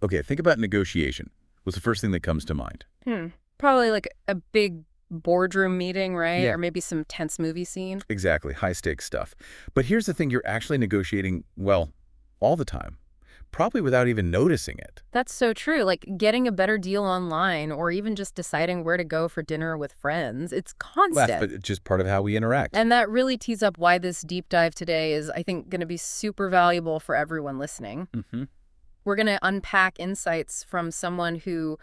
Okay, think about negotiation. What's the first thing that comes to mind? Hmm. Probably like a big boardroom meeting, right? Yeah. Or maybe some tense movie scene. Exactly, high-stakes stuff. But here's the thing, you're actually negotiating, well, all the time, probably without even noticing it. That's so true. Like getting a better deal online or even just deciding where to go for dinner with friends. It's But constant. it's just part of how we interact. And that really tees up why this deep dive today is, I think, going to be super valuable for everyone listening. Hmm. We're going to unpack insights from someone who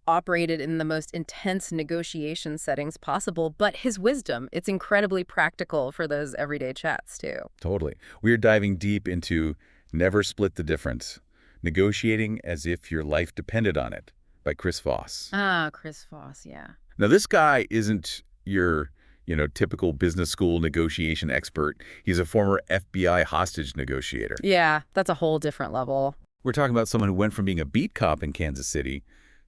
operated in the most intense negotiation settings possible, but his wisdom, it's incredibly practical for those everyday chats, too. Totally. We are diving deep into Never Split the Difference, Negotiating as If Your Life Depended on It by Chris Voss. Ah, Chris Voss, yeah. Now, this guy isn't your, typical business school negotiation expert. He's a former FBI hostage negotiator. Yeah, that's a whole different level. We're talking about someone who went from being a beat cop in Kansas City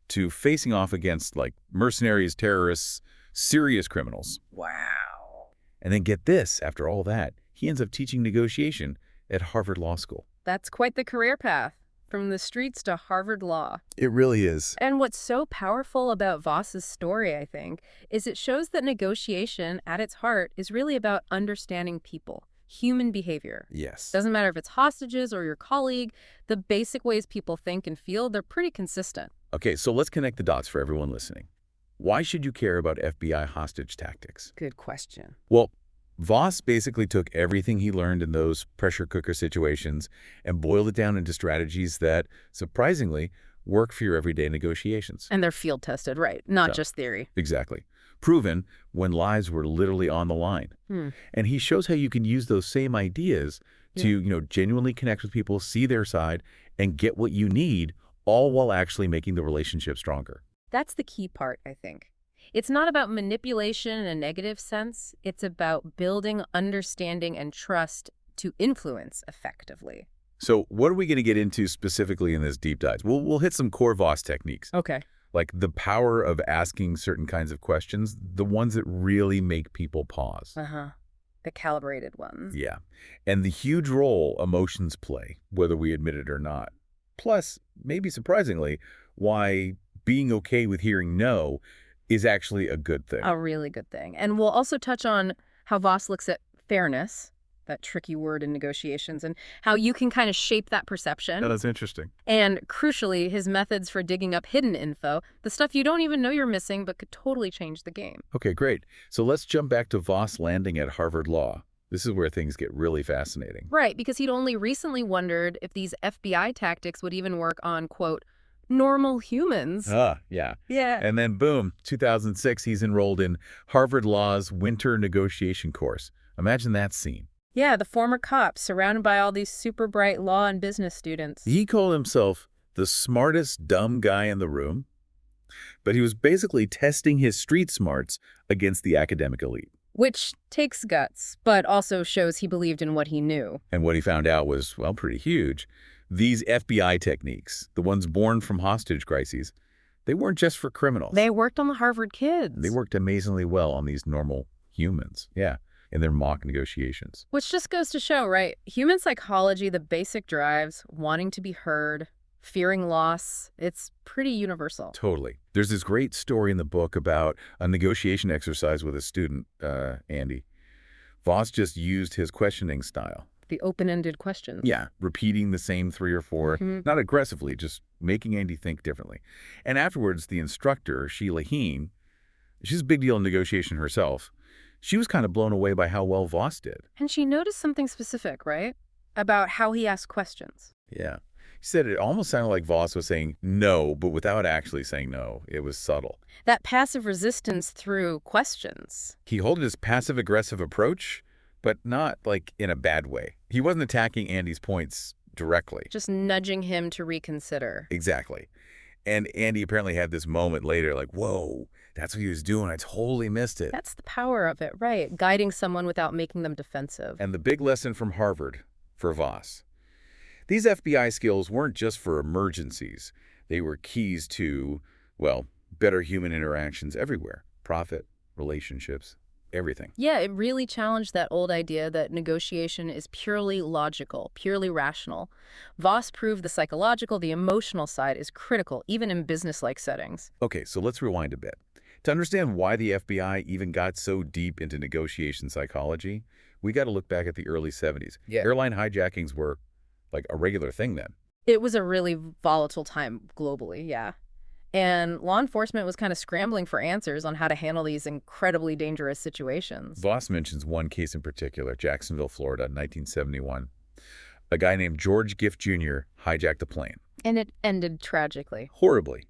to facing off against, like, mercenaries, terrorists, serious criminals. Wow. And then get this, after all that, he ends up teaching negotiation at Harvard Law School. That's quite the career path, from the streets to Harvard Law. It really is. And what's so powerful about Voss's story, I think, is it shows that negotiation, at its heart, is really about understanding people, human behavior. Yes. Doesn't matter if it's hostages or your colleague, the basic ways people think and feel, they're pretty consistent. Okay, so let's connect the dots for everyone listening. Why should you care about FBI hostage tactics? Good question. Well, Voss basically took everything he learned in those pressure cooker situations and boiled it down into strategies that, surprisingly, work for your everyday negotiations. And they're field tested, right? Not So, just theory. exactly. Proven when lives were literally on the line. Hmm. And he shows how you can use those same ideas to, genuinely connect with people, see their side, and get what you need, all while actually making the relationship stronger. That's the key part, I think. It's not about manipulation in a negative sense. It's about building understanding and trust to influence effectively. So what are we going to get into specifically in this deep dive? We'll hit some core Voss techniques, Okay. like the power of asking certain kinds of questions, the ones that really make people pause. Uh-huh. The calibrated ones. Yeah. And the huge role emotions play, whether we admit it or not. Plus, maybe surprisingly, why being okay with hearing no is actually a good thing. A really good thing. And we'll also touch on how Voss looks at fairness, that tricky word in negotiations, and how you can kind of shape that perception. That's interesting. And crucially, his methods for digging up hidden info, the stuff you don't even know you're missing but could totally change the game. Okay, great. So let's jump back to Voss landing at Harvard Law. This is where things get really fascinating. Right, because he'd only recently wondered if these FBI tactics would even work on, quote, normal humans. Yeah. Yeah. And then boom, 2006, he's enrolled in Harvard Law's winter negotiation course. Imagine that scene. Yeah, the former cop surrounded by all these super bright law and business students. He called himself the smartest dumb guy in the room, but he was basically testing his street smarts against the academic elite. Which takes guts, but also shows he believed in what he knew. And what he found out was, well, pretty huge. These FBI techniques, the ones born from hostage crises, they weren't just for criminals. They worked on the Harvard kids. They worked amazingly well on these normal humans, in their mock negotiations. Which just goes to show, right? Human psychology, the basic drives, wanting to be heard, fearing loss, it's pretty universal. Totally. There's this great story in the book about a negotiation exercise with a student, Andy. Voss just used his questioning style. The open-ended questions. Yeah, repeating the same 3 or 4, not aggressively, just making Andy think differently. And afterwards, the instructor, Sheila Heen, she's a big deal in negotiation herself. She was kind of blown away by how well Voss did. And she noticed something specific, right? About how he asked questions. Yeah. She said it almost sounded like Voss was saying no, but without actually saying no. It was subtle. That passive resistance through questions. He held his passive-aggressive approach, but not, like, in a bad way. He wasn't attacking Andy's points directly. Just nudging him to reconsider. Exactly. And Andy apparently had this moment later, like, whoa, that's what he was doing. I totally missed it. That's the power of it, right? Guiding someone without making them defensive. And the big lesson from Harvard for Voss. These FBI skills weren't just for emergencies. They were keys to, well, better human interactions everywhere. Profit, relationships, everything. Yeah, it really challenged that old idea that negotiation is purely logical, purely rational. Voss proved the psychological, the emotional side is critical, even in business-like settings. Okay, so let's rewind a bit. To understand why the FBI even got so deep into negotiation psychology, we got to look back at the early 70s. Yeah. Airline hijackings were like a regular thing then. It was a really volatile time globally, yeah. And law enforcement was kind of scrambling for answers on how to handle these incredibly dangerous situations. Voss mentions one case in particular, Jacksonville, Florida, 1971. A guy named George Giff Jr. hijacked a plane. And it ended tragically. Horribly.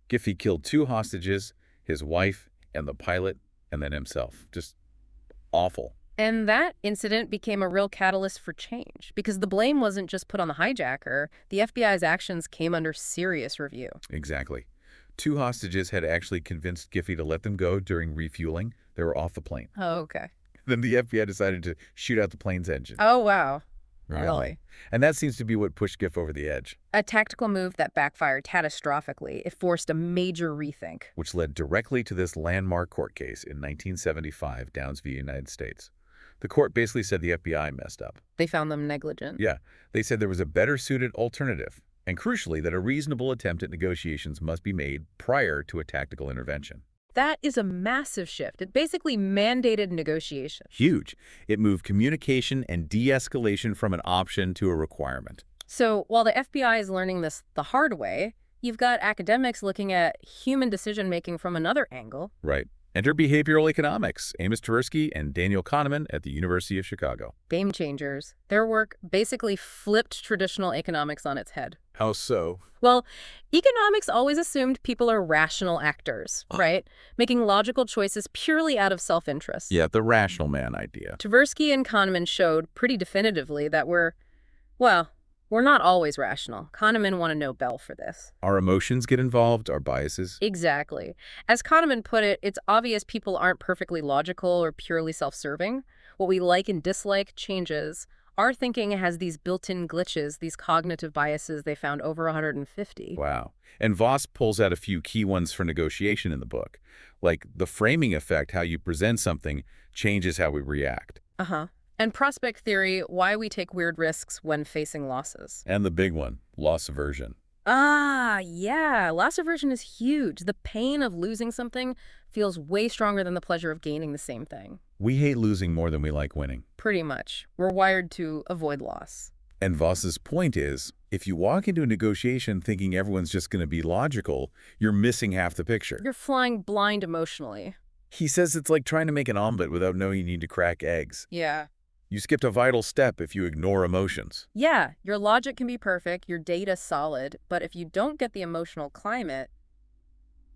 Giffey killed 2 hostages, his wife and the pilot, and then himself. Just awful. And that incident became a real catalyst for change, because the blame wasn't just put on the hijacker. The FBI's actions came under serious review. Exactly. 2 hostages had actually convinced Giffey to let them go during refueling. They were off the plane. Oh, okay. Then the FBI decided to shoot out the plane's engine. Oh, wow. Right. Really? And that seems to be what pushed Giff over the edge, A tactical move that backfired catastrophically. It forced a major rethink. which led directly to this landmark court case in 1975, Downs v. United States. The court basically said the FBI messed up. They found them negligent. Yeah, they said there was a better-suited alternative, and crucially, that a reasonable attempt at negotiations must be made prior to a tactical intervention. That is a massive shift. It basically mandated negotiation. Huge. It moved communication and de-escalation from an option to a requirement. So while the FBI is learning this the hard way, you've got academics looking at human decision-making from another angle. Right. Enter behavioral economics, Amos Tversky and Daniel Kahneman at the University of Chicago. Game changers. Their work basically flipped traditional economics on its head. How so? Well, economics always assumed people are rational actors, right? Making logical choices purely out of self-interest. Yeah, the rational man idea. Tversky and Kahneman showed pretty definitively that we're not always rational. Kahneman won a Nobel for this. Our emotions get involved, our biases. Exactly. As Kahneman put it, it's obvious people aren't perfectly logical or purely self-serving. What we like and dislike changes. Our thinking has these built-in glitches, these cognitive biases they found over 150. Wow. And Voss pulls out a few key ones for negotiation in the book, like the framing effect, how you present something, changes how we react. Uh-huh. And prospect theory, why we take weird risks when facing losses. And the big one, loss aversion. Ah, yeah. Loss aversion is huge. The pain of losing something feels way stronger than the pleasure of gaining the same thing. We hate losing more than we like winning. Pretty much. We're wired to avoid loss. And Voss's point is, if you walk into a negotiation thinking everyone's just going to be logical, you're missing half the picture. You're flying blind emotionally. He says it's like trying to make an omelet without knowing you need to crack eggs. Yeah. You skipped a vital step if you ignore emotions. Yeah, your logic can be perfect, your data solid, but if you don't get the emotional climate,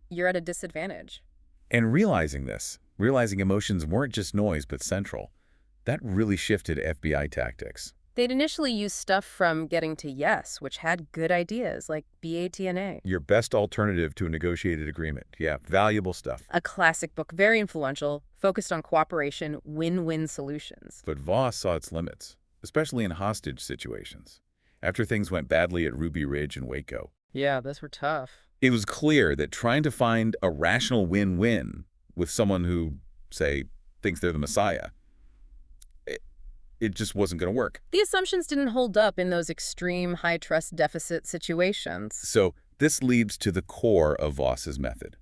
you're at a disadvantage. And realizing this, realizing emotions weren't just noise but central, that really shifted FBI tactics. They'd initially use stuff from Getting to Yes, which had good ideas, like BATNA. Your best alternative to a negotiated agreement. Yeah, valuable stuff. A classic book, very influential, focused on cooperation, win-win solutions. But Voss saw its limits, especially in hostage situations. After things went badly at Ruby Ridge and Waco, Yeah, those were tough. it was clear that trying to find a rational win-win with someone who, say, thinks they're the Messiah, it just wasn't going to work. The assumptions didn't hold up in those extreme high-trust deficit situations. So this leads to the core of Voss's method,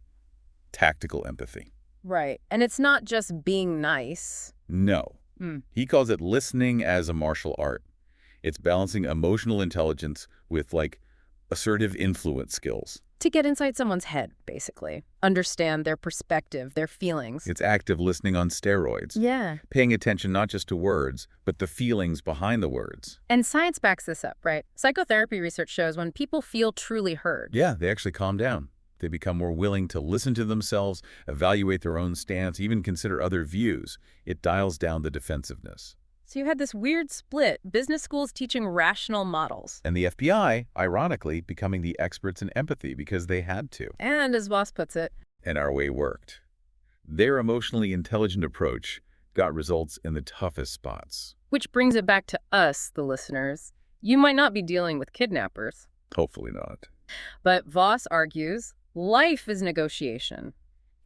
tactical empathy. Right. And it's not just being nice. No. Mm. He calls it listening as a martial art. It's balancing emotional intelligence with, like, assertive influence skills. To get inside someone's head, basically. Understand their perspective, their feelings. It's active listening on steroids. Yeah. Paying attention not just to words, but the feelings behind the words. And science backs this up, right? Psychotherapy research shows when people feel truly heard. Yeah, they actually calm down. They become more willing to listen to themselves, evaluate their own stance, even consider other views. It dials down the defensiveness. So you had this weird split, business schools teaching rational models. And the FBI, ironically, becoming the experts in empathy because they had to. And as Voss puts it, And our way worked. Their emotionally intelligent approach got results in the toughest spots. which brings it back to us, the listeners. You might not be dealing with kidnappers. Hopefully not. But Voss argues, life is negotiation.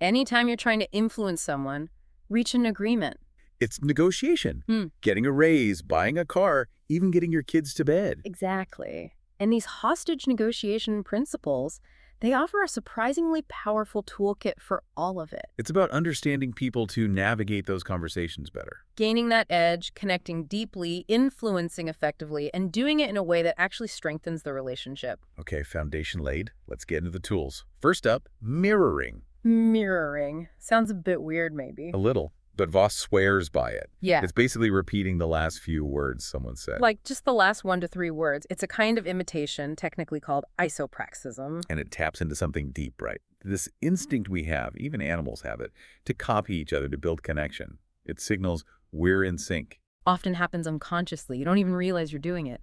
Anytime you're trying to influence someone, Reach an agreement. It's negotiation. Hmm. Getting a raise, buying a car, even getting your kids to bed. Exactly. And these hostage negotiation principles, they offer a surprisingly powerful toolkit for all of it. It's about understanding people to navigate those conversations better. Gaining that edge, connecting deeply, influencing effectively, and doing it in a way that actually strengthens the relationship. Okay, foundation laid. Let's get into the tools. First up, mirroring. Mirroring. Sounds a bit weird, maybe. A little, but Voss swears by it. Yeah. It's basically repeating the last few words someone said. Like just the last 1 to 3 words. It's a kind of imitation, technically called isopraxism. And it taps into something deep, right? This instinct we have, even animals have it, to copy each other to build connection. It signals we're in sync. Often happens unconsciously. You don't even realize you're doing it.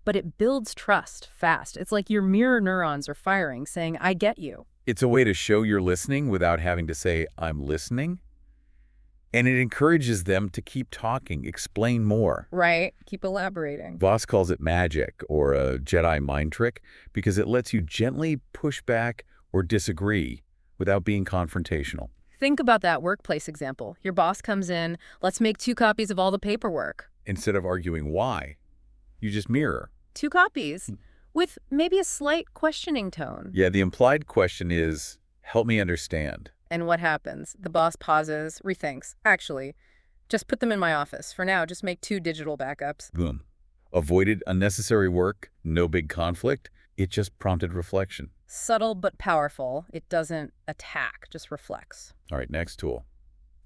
But it builds trust fast. It's like your mirror neurons are firing, saying, I get you. It's a way to show you're listening without having to say, I'm listening. And it encourages them to keep talking, explain more. Right. Keep elaborating. Voss calls it magic or a Jedi mind trick because it lets you gently push back or disagree without being confrontational. Think about that workplace example. Your boss comes in, let's make 2 copies of all the paperwork. Instead of arguing why, you just mirror. 2 copies with maybe a slight questioning tone. Yeah, the implied question is, help me understand. And what happens? The boss pauses, rethinks. Actually, just put them in my office. For now, just make 2 digital backups. Boom. Avoided unnecessary work, no big conflict. It just prompted reflection. Subtle but powerful. It doesn't attack, just reflects. All right, next tool.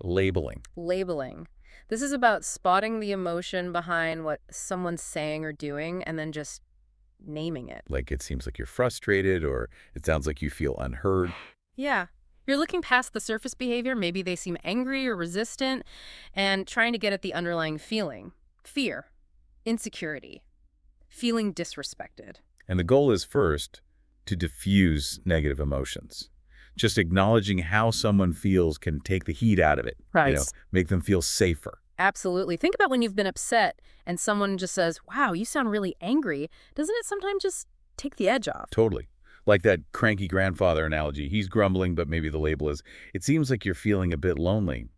Labeling. Labeling. This is about spotting the emotion behind what someone's saying or doing and then just naming it. Like it seems like you're frustrated or it sounds like you feel unheard. Yeah. You're looking past the surface behavior. Maybe they seem angry or resistant and trying to get at the underlying feeling. Fear, insecurity, feeling disrespected. And the goal is first to diffuse negative emotions. Just acknowledging how someone feels can take the heat out of it. Right. Make them feel safer. Absolutely. Think about when you've been upset and someone just says, wow, you sound really angry. Doesn't it sometimes just take the edge off? Totally. Like that cranky grandfather analogy. He's grumbling, but maybe the label is, it seems like you're feeling a bit lonely.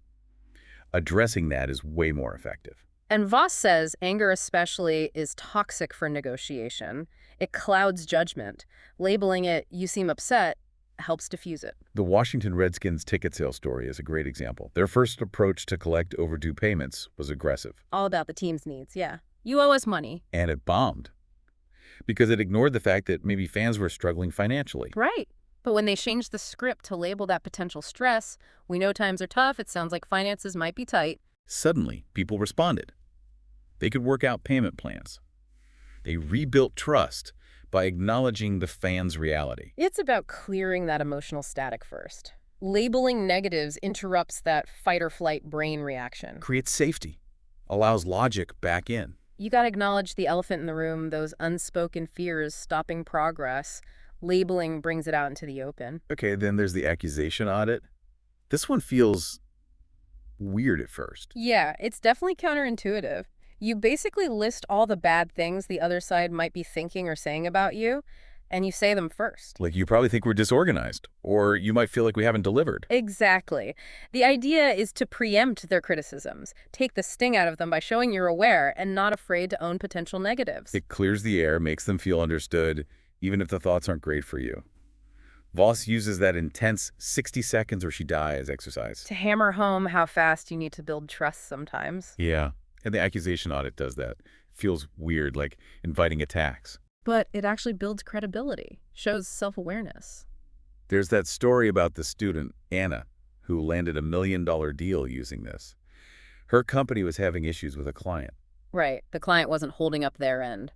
Addressing that is way more effective. And Voss says anger especially is toxic for negotiation. It clouds judgment. Labeling it, you seem upset, helps diffuse it. The Washington Redskins ticket sale story is a great example. Their first approach to collect overdue payments was aggressive. All about the team's needs, yeah. You owe us money. And it bombed. Because it ignored the fact that maybe fans were struggling financially. Right. But when they changed the script to label that potential stress, we know times are tough, it sounds like finances might be tight. Suddenly, people responded. They could work out payment plans. They rebuilt trust by acknowledging the fans' reality. It's about clearing that emotional static first. Labeling negatives interrupts that fight-or-flight brain reaction. Creates safety. Allows logic back in. You got to acknowledge the elephant in the room, those unspoken fears stopping progress. Labeling brings it out into the open. Okay, then there's the accusation audit. This one feels weird at first. Yeah, it's definitely counterintuitive. You basically list all the bad things the other side might be thinking or saying about you, and you say them first. Like you probably think we're disorganized, or you might feel like we haven't delivered. Exactly. The idea is to preempt their criticisms, take the sting out of them by showing you're aware and not afraid to own potential negatives. It clears the air, makes them feel understood, even if the thoughts aren't great for you. Voss uses that intense 60 seconds or she dies exercise. To hammer home how fast you need to build trust sometimes. Yeah, and the accusation audit does that. Feels weird, like inviting attacks. But it actually builds credibility, shows self-awareness. There's that story about the student, Anna, who landed $1 million deal using this. Her company was having issues with a client. Right, the client wasn't holding up their end.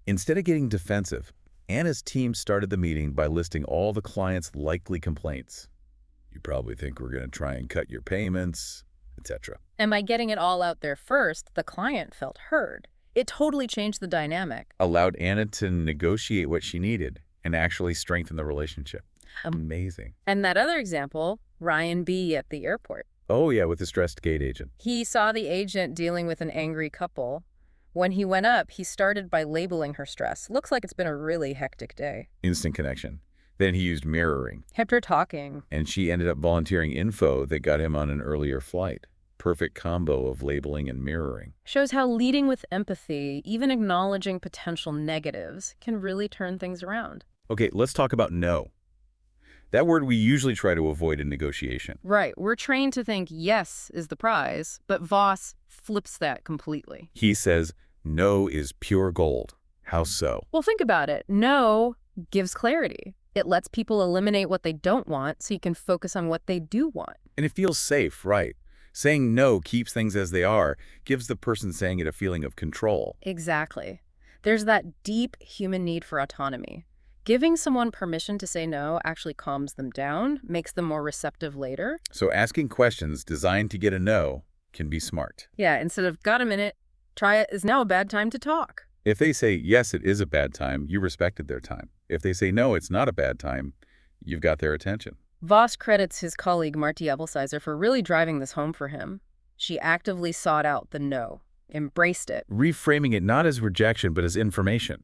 Instead of getting defensive, Anna's team started the meeting by listing all the client's likely complaints. You probably think we're going to try and cut your payments, etc. And by getting it all out there first, the client felt heard. It totally changed the dynamic. Allowed Anna to negotiate what she needed and actually strengthen the relationship. Amazing. And that other example, Ryan B. at the airport. Oh yeah, with the stressed gate agent. He saw the agent dealing with an angry couple. When he went up, he started by labeling her stress. Looks like it's been a really hectic day. Instant connection. Then he used mirroring, Kept her talking. and she ended up volunteering info that got him on an earlier flight. Perfect combo of labeling and mirroring. Shows how leading with empathy, even acknowledging potential negatives, can really turn things around. Okay, let's talk about no. That word we usually try to avoid in negotiation. Right, we're trained to think yes is the prize, but Voss flips that completely. He says, no is pure gold. How so? Well, think about it. No gives clarity. It lets people eliminate what they don't want so you can focus on what they do want. And it feels safe, right? Saying no keeps things as they are, gives the person saying it a feeling of control. Exactly. There's that deep human need for autonomy. Giving someone permission to say no actually calms them down, makes them more receptive later. So asking questions designed to get a no can be smart. Yeah, instead of, got a minute, try it, is now a bad time to talk. If they say, yes, it is a bad time, you respected their time. If they say, no, it's not a bad time, you've got their attention. Voss credits his colleague Marti Ebelsizer for really driving this home for him. She actively sought out the no, embraced it. Reframing it not as rejection, but as information.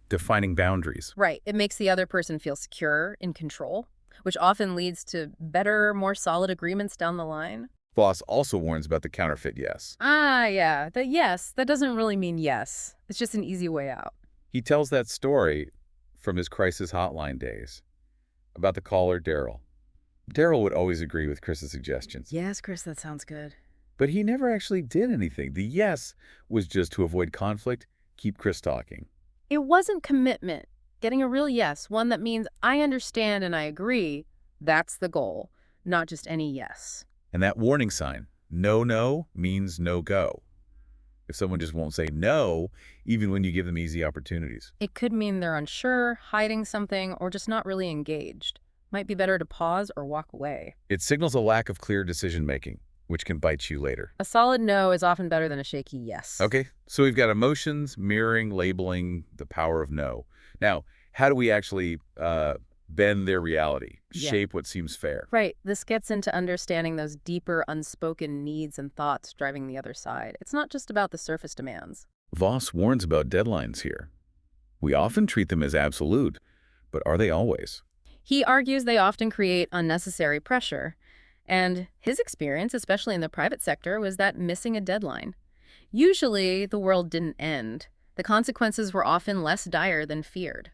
Defining boundaries. Right, it makes the other person feel secure, in control, which often leads to better, more solid agreements down the line. Voss also warns about the counterfeit yes. Yeah, the yes, that doesn't really mean yes. It's just an easy way out. He tells that story from his crisis hotline days about the caller, Daryl. Daryl would always agree with Chris's suggestions. Yes, Chris, that sounds good. But he never actually did anything. The yes was just to avoid conflict, keep Chris talking. It wasn't commitment. Getting a real yes, one that means I understand and I agree, that's the goal, not just any yes. And that warning sign, no, means no go. If someone just won't say no, even when you give them easy opportunities. It could mean they're unsure, hiding something, or just not really engaged. Might be better to pause or walk away. It signals a lack of clear decision-making, which can bite you later. A solid no is often better than a shaky yes. Okay, so we've got emotions, mirroring, labeling, the power of no. Now, how do we actually bend their reality, shape what seems fair? Right. This gets into understanding those deeper, unspoken needs and thoughts driving the other side. It's not just about the surface demands. Voss warns about deadlines here. We often treat them as absolute, but are they always? He argues they often create unnecessary pressure. And his experience, especially in the private sector, was that missing a deadline. Usually, the world didn't end. The consequences were often less dire than feared.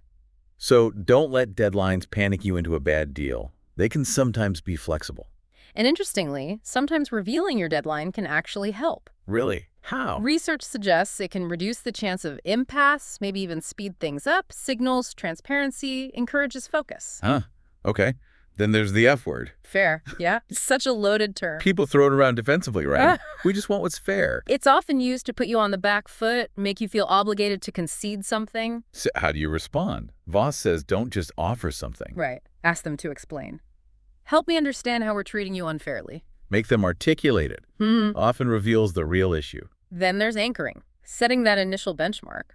So don't let deadlines panic you into a bad deal. They can sometimes be flexible. And interestingly, sometimes revealing your deadline can actually help. Really? How? Research suggests it can reduce the chance of impasse, maybe even speed things up, signals transparency, encourages focus. Huh. Okay. Then there's the F word. Fair, yeah? Such a loaded term. People throw it around defensively, right? We just want what's fair. It's often used to put you on the back foot, make you feel obligated to concede something. So how do you respond? Voss says don't just offer something. Right. Ask them to explain. Help me understand how we're treating you unfairly. Make them articulate it. Often reveals the real issue. Then there's anchoring, setting that initial benchmark.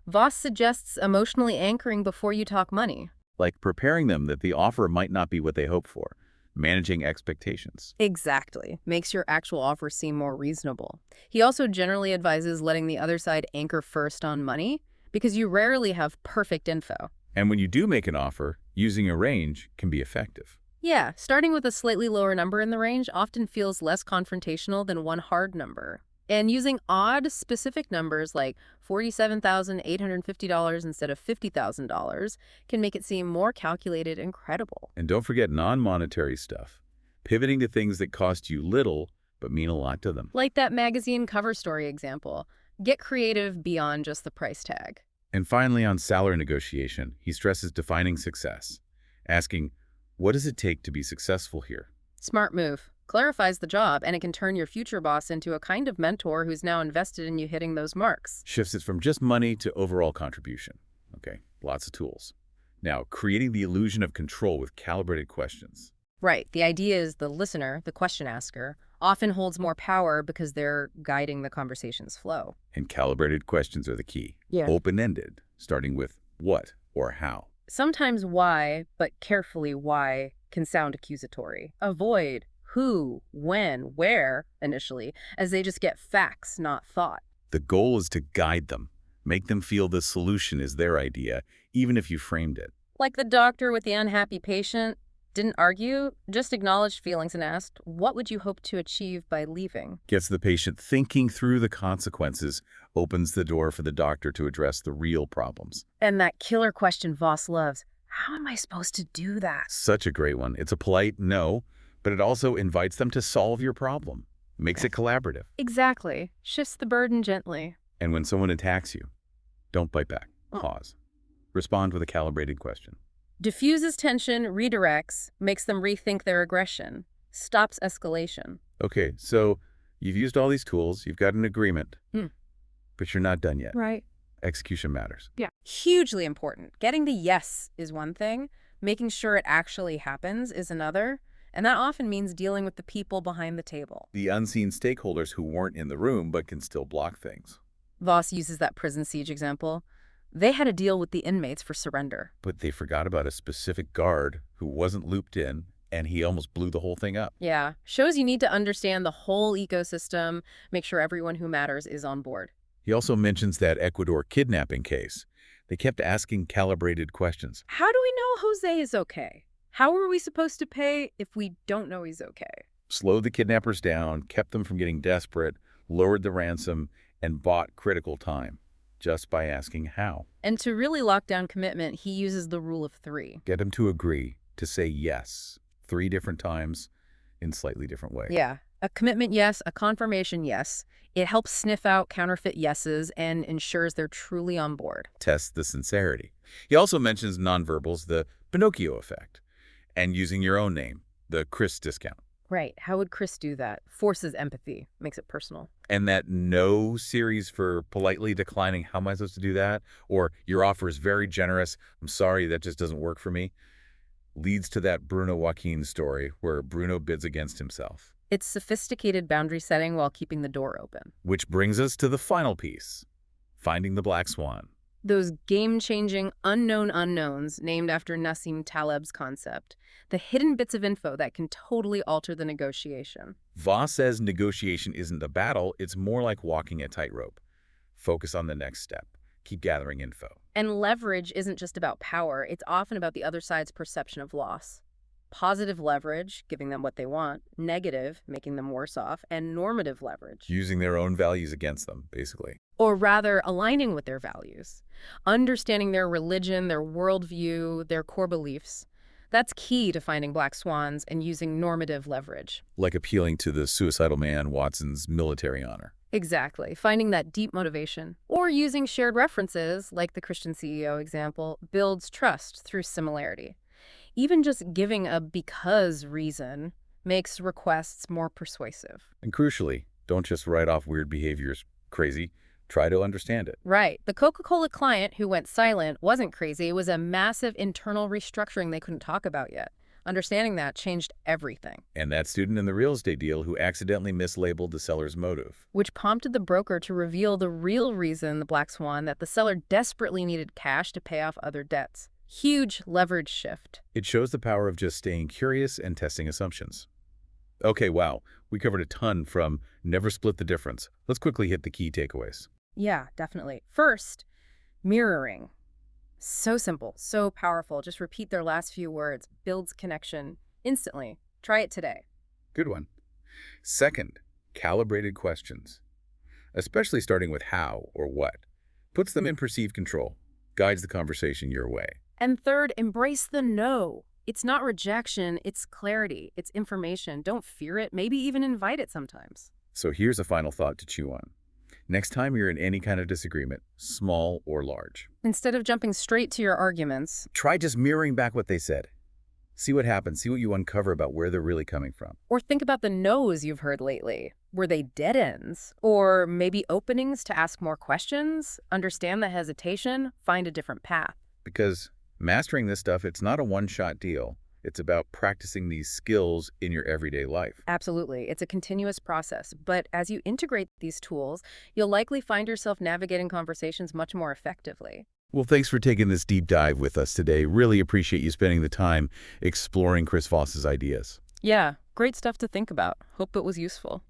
Voss suggests emotionally anchoring before you talk money. Like preparing them that the offer might not be what they hope for. Managing expectations. Exactly. Makes your actual offer seem more reasonable. He also generally advises letting the other side anchor first on money, because you rarely have perfect info. And when you do make an offer, using a range can be effective. Yeah, starting with a slightly lower number in the range often feels less confrontational than one hard number. And using odd, specific numbers like $47,850 instead of $50,000 can make it seem more calculated and credible. And don't forget non-monetary stuff. Pivoting to things that cost you little but mean a lot to them. Like that magazine cover story example. Get creative beyond just the price tag. And finally, on salary negotiation, he stresses defining success, asking, what does it take to be successful here? Smart move. Clarifies the job, and it can turn your future boss into a kind of mentor who's now invested in you hitting those marks. Shifts it from just money to overall contribution. Okay, lots of tools. Now, creating the illusion of control with calibrated questions. Right. The idea is the listener, the question asker, often holds more power because they're guiding the conversation's flow. And calibrated questions are the key. Yeah. Open-ended, starting with what or how. Sometimes why, but carefully why, can sound accusatory. Avoid who, when, where, initially, as they just get facts, not thought. The goal is to guide them, make them feel the solution is their idea, even if you framed it. Like the doctor with the unhappy patient didn't argue, just acknowledged feelings and asked, what would you hope to achieve by leaving? Gets the patient thinking through the consequences, opens the door for the doctor to address the real problems. And that killer question Voss loves, how am I supposed to do that? Such a great one. It's a polite no, but it also invites them to solve your problem, makes it collaborative. Exactly. Shifts the burden gently. And when someone attacks you, don't bite back. Pause. Respond with a calibrated question. Diffuses tension, redirects, makes them rethink their aggression, stops escalation. Okay, so you've used all these tools, you've got an agreement, but you're not done yet. Right. Execution matters. Yeah. Hugely important. Getting the yes is one thing. Making sure it actually happens is another. And that often means dealing with the people behind the table. The unseen stakeholders who weren't in the room but can still block things. Voss uses that prison siege example. They had to deal with the inmates for surrender. But they forgot about a specific guard who wasn't looped in, and he almost blew the whole thing up. Yeah. Shows you need to understand the whole ecosystem, make sure everyone who matters is on board. He also mentions that Ecuador kidnapping case. They kept asking calibrated questions. How do we know Jose is okay? How are we supposed to pay if we don't know he's okay? Slowed the kidnappers down, kept them from getting desperate, lowered the ransom, and bought critical time just by asking how. And to really lock down commitment, he uses the rule of 3. Get them to agree to say yes 3 different times in slightly different ways. Yeah. A commitment yes, a confirmation yes. It helps sniff out counterfeit yeses and ensures they're truly on board. Test the sincerity. He also mentions nonverbals, the Pinocchio effect, and using your own name, the Chris discount. Right. How would Chris do that? Forces empathy, makes it personal. And that no series for politely declining, how am I supposed to do that? Or your offer is very generous, I'm sorry, that just doesn't work for me, leads to that Bruno Joaquin story where Bruno bids against himself. It's sophisticated boundary setting while keeping the door open. Which brings us to the final piece, finding the black swan. Those game-changing unknown unknowns named after Nassim Taleb's concept. The hidden bits of info that can totally alter the negotiation. Voss says negotiation isn't a battle, it's more like walking a tightrope. Focus on the next step. Keep gathering info. And leverage isn't just about power, it's often about the other side's perception of loss. Positive leverage, giving them what they want. Negative, making them worse off. And normative leverage. Using their own values against them, basically. Or rather, aligning with their values. Understanding their religion, their worldview, their core beliefs. That's key to finding black swans and using normative leverage. Like appealing to the suicidal man Watson's military honor. Exactly. Finding that deep motivation. Or using shared references, like the Christian CEO example, builds trust through similarity. Even just giving a because reason makes requests more persuasive. And crucially, don't just write off weird behaviors crazy. Try to understand it. Right. The Coca-Cola client who went silent wasn't crazy. It was a massive internal restructuring they couldn't talk about yet. Understanding that changed everything. And that student in the real estate deal who accidentally mislabeled the seller's motive. Which prompted the broker to reveal the real reason, the black swan, that the seller desperately needed cash to pay off other debts. Huge leverage shift. It shows the power of just staying curious and testing assumptions. Okay, wow. We covered a ton from never split the difference. Let's quickly hit the key takeaways. Yeah, definitely. First, mirroring. So simple, so powerful. Just repeat their last few words. Builds connection instantly. Try it today. Good one. Second, calibrated questions, especially starting with how or what. Puts them in perceived control, guides the conversation your way. And third, embrace the no. It's not rejection, it's clarity, it's information. Don't fear it, maybe even invite it sometimes. So here's a final thought to chew on. Next time you're in any kind of disagreement, small or large, Instead of jumping straight to your arguments, try just mirroring back what they said. See what happens. See what you uncover about where they're really coming from. or think about the no's you've heard lately. Were they dead ends? Or maybe openings to ask more questions? Understand the hesitation? Find a different path. Because mastering this stuff, it's not a one-shot deal. It's about practicing these skills in your everyday life. Absolutely. It's a continuous process. But as you integrate these tools, you'll likely find yourself navigating conversations much more effectively. Well, thanks for taking this deep dive with us today. Really appreciate you spending the time exploring Chris Voss's ideas. Yeah, great stuff to think about. Hope it was useful.